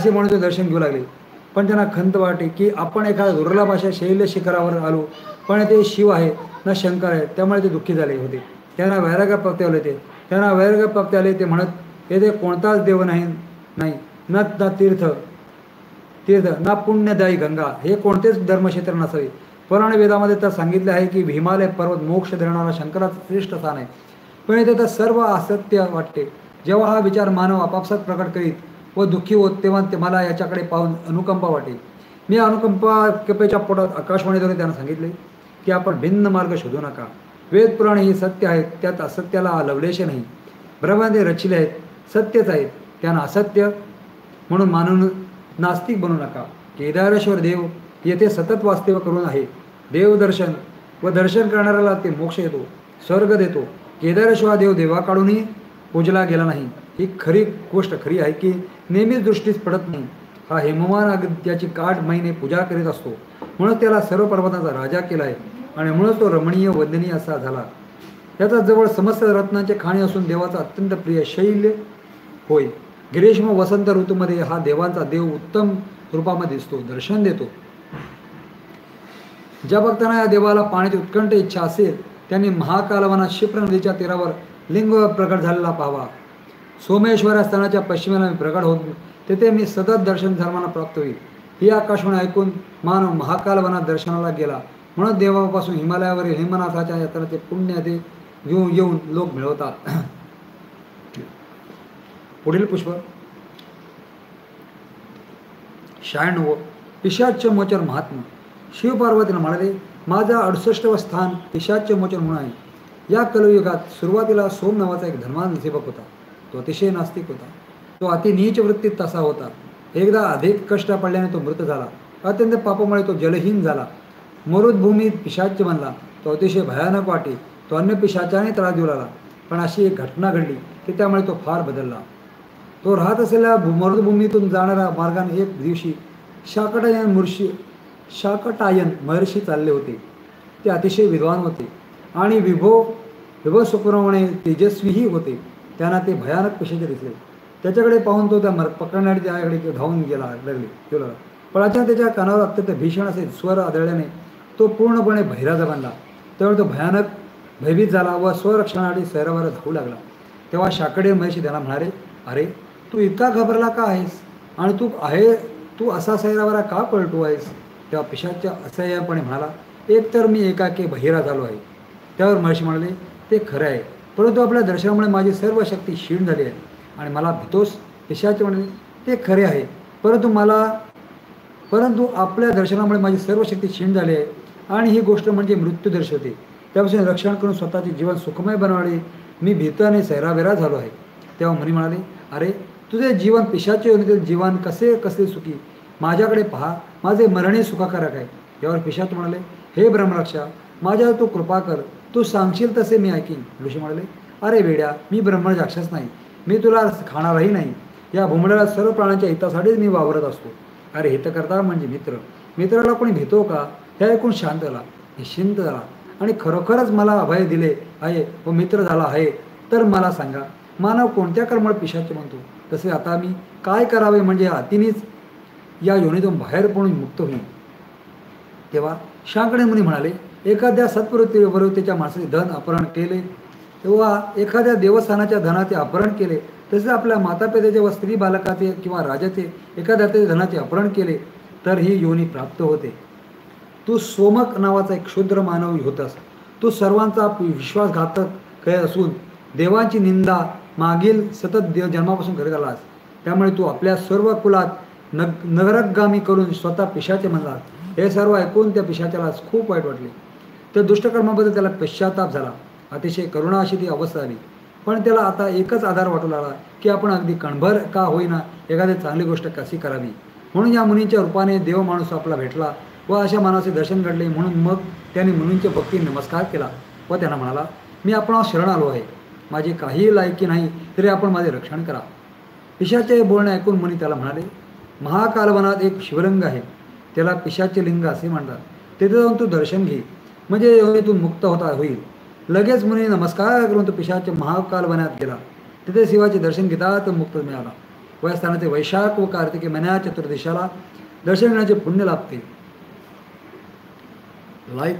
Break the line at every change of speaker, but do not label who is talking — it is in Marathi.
असे म्हणून ते दर्शन घेऊ लागले. पण त्यांना खंत वाटे की आपण एखाद्या दुर्लभ अशा शैल्य शिखरावर आलो, पण ते शिव आहे ना शंकर आहे, त्यामुळे ते दुःखी झाले होते. त्यांना वैराग्य प्राप्ती आले ते त्यांना वैराग्य प्राप्ती आले. ते म्हणत येथे कोणताच देव नाही नाही न ना तीर्थ ना पुण्यदायी गंगा, हे कोणतेच धर्मक्षेत्र नसावे. पुराण वेदामध्ये तर सांगितले आहे की हिमालय पर्वत मोक्ष धरणारा शंकराचं श्रेष्ठ स्थान आहे. पण इथे तर सर्व असत्य वाटते. जेव्हा हा विचार मानव आपापसात प्रकट करीत व दुःखी होत, तेव्हा ते मला याच्याकडे पाहून अनुकंपा वाटे. मी अनुकंपेच्या पोटात आकाशवाणीद्वारे त्यांना सांगितले की आपण भिन्न मार्ग शोधू नका. वेद पुराण हे सत्य आहेत, त्यात असत्याला लवलेश नाही. ब्रह्मांडे रचिले आहेत, सत्यच आहेत, त्यांना असत्य म्हणून मानून नास्तिक बनू नका. केदारेश्वर देव येथे सतत वास्तव्य करून आहे. देवदर्शन व दर्शन करणाऱ्याला ते मोक्ष येतो, स्वर्ग देतो. केदारेश्वर देव देवाकडूनही पूजला गेला नाही. ही खरी गोष्ट खरी आहे की नेहमीच दृष्टीस पडत नाही. हा हेममान त्याची 8 महिने पूजा करीत असतो, म्हणून त्याला सर्व पर्वताचा राजा केला आहे आणि म्हणून तो रमणीय वंदनीय असा झाला. त्याचा जवळ समस्त रत्नांचे खाणे असून देवाचा अत्यंत प्रिय शैल्य होय. ग्रीष्म वसंत ऋतूमध्ये हा देवांचा देव उत्तम रूपामध्ये दिसतो, दर्शन देतो. ज्या भक्तांना या देवाला पाहण्याची उत्कंठ इच्छा असेल त्यांनी महाकालवनात क्षिप्र नदीच्या तीरावर लिंग प्रकट झालेला पाहावा. सोमेश्वर स्थानाच्या पश्चिमेला मी प्रकट होत, तेथे मी सतत दर्शन धर्माला प्राप्त होईल. ही आकाशवाणी ऐकून मानव महाकालवनात दर्शनाला गेला. म्हणून देवापासून हिमालयावरील हिमनाथाच्या यात्राचे पुण्य ते येऊन लोक मिळवतात. पुढील पुष्प 96. पिशाच्य मोचन महात्मा. शिवपार्वतीला म्हणाले, माझा 68व स्थान पिशाच्य मोचन म्हणून आहे. या कलयुगात सुरुवातीला सोम नावाचा एक धर्मांध सेवक होता. तो अतिशय नास्तिक होता. तो अति नीच वृत्तीत तसा होता. एकदा अधिक कष्ट पडल्याने तो मृत झाला. अत्यंत पापामुळे तो जलहीन झाला. मरुद्भूमीत पिशाच्य बनला. तो अतिशय भयानक वाटे. तो अन्य पिशाच्याने त्रास देऊ लागला. पण अशी एक घटना घडली की त्यामुळे तो फार बदलला. तो राहत असलेल्या मरुद्भूमीतून जाणाऱ्या मार्गाने एक दिवशी शाकटायन महर्षी चालले होते. ते अतिशय विद्वान होते आणि विभव सुप्रमाणे तेजस्वीही होते. त्यांना ते भयानक पिशाच दिसले. त्याच्याकडे पाहून तो त्या पकडण्यासाठी त्याकडे धावून गेला. पण अचानक त्याच्या कानावर अत्यंत भीषण असे स्वर आदळल्याने तो पूर्णपणे बहिराजा बनला. त्यामुळे तो भयानक भयभीत झाला व स्वरक्षणासाठी सैरावर धावू लागला. तेव्हा शाकटायन महर्षी त्याला म्हणाले, अरे तू इतका घाबरला का आहेस आणि तू असा सैरावारा का पळतो आहेस? तेव्हा पिशाच्य असह्यपणे म्हणाला, एक तर मी एकाकी बहिरा झालो आहे. त्यावर महर्षी म्हणाले, ते खरं आहे, परंतु आपल्या दर्शनामुळे माझी सर्व शक्ती क्षीण झाली आहे आणि मला भीतोस. पिशाच्य म्हणाले, ते खरे आहे, परंतु आपल्या दर्शनामुळे माझी सर्व शक्ती क्षीण झाली आहे आणि ही गोष्ट म्हणजे मृत्यू दर्शवते. त्यापासून रक्षण करून स्वतःचे जीवन सुखमय बनवणे मी भीत आणि सैरावेरा झालो आहे. तेव्हा मुनी म्हणाले, अरे तुझे जीवन पिशाच्य योनीतील जीवन कसे सुखी, माझ्याकडे पहा, माझे मरणे सुखाकारक आहे. त्यावर पिशाच म्हणाले, हे ब्रह्मरक्षा, माझ्यावर तू कृपा कर, तू सांगशील तसे मी ऐकीन. ऋषी म्हणाले, अरे वेड्या, मी ब्रह्मराक्षस नाही, मी तुला खाणारही नाही. या भूमंडळात सर्व प्राण्यांच्या हितासाठीच मी वावरत असतो. अरे हितकर्ता म्हणजे मित्राला कोणी भेटतो का? हे ऐकून शांत झाला, निश्चिंत झाला आणि खरोखरच मला अभय दिले आहे व मित्र झाला आहे तर मला सांगा, मानव कोणत्या कर्माला पिशाच्य म्हणतो? तसे आता मी काय करावे म्हणजे अतिनीच या योनीतून बाहेर पडून मुक्त होईल? तेव्हा शाकटायन मुनी म्हणाले, एखाद्या सत्प्रवृत्तीच्या माणसाचे धन अपहरण केले तेव्हा एखाद्या देवस्थानाच्या धनाचे अपहरण केले, तसेच आपल्या मातापित्याचे व स्त्री बालकाचे किंवा राजाचे एखाद्या धनाचे अपहरण केले तर ही योनी प्राप्त होते. तू सोमक नावाचा एक क्षुद्र मानव होतास. तू सर्वांचा विश्वासघातक करत असून देवांची निंदा मागील सतत जन्मापासून करत आलास. त्यामुळे तू आपल्या सर्व कुलात नरकगामी करून स्वतः पिशाचे म्हणलास. हे सर्व ऐकून त्या पिशाच्याला खूप वाईट वाटले. त्या दुष्टकर्माबद्दल त्याला पश्चाताप झाला. अतिशय करुणा अशी ती अवस्था आली. पण त्याला आता एकच आधार वाटू लागला की आपण अगदी कणभर का होईना एखादी चांगली गोष्ट कशी करावी. म्हणून या मुनींच्या रूपाने देव माणूस आपला भेटला व अशा मानवाचे दर्शन घडले. म्हणून मग त्याने मुनींच्या भक्ती नमस्कार केला व त्यांना म्हणाला, मी आपणास शरण आलो आहे, माझी काही लायकी नाही तरी आपण माझे रक्षण करा. पिशाचे बोलणे ऐकून मुनी त्याला म्हणाले, महाकालवनात एक शिवलिंग आहे, त्याला पिशाचे लिंग असे म्हणतात. तेथे जाऊन तू दर्शन घे, म्हणजे योनीतून मुक्त होईल. लगेच मुनी नमस्कार करून तो पिशाचे महाकालवनात गेला. तिथे शिवाचे दर्शन घेता तो मुक्त मिळाला वयस्थानाचे वैशाख व कार्तिके महिन्या चतुर्दशीला दर्शन घेण्याचे पुण्य लाभते. लाईक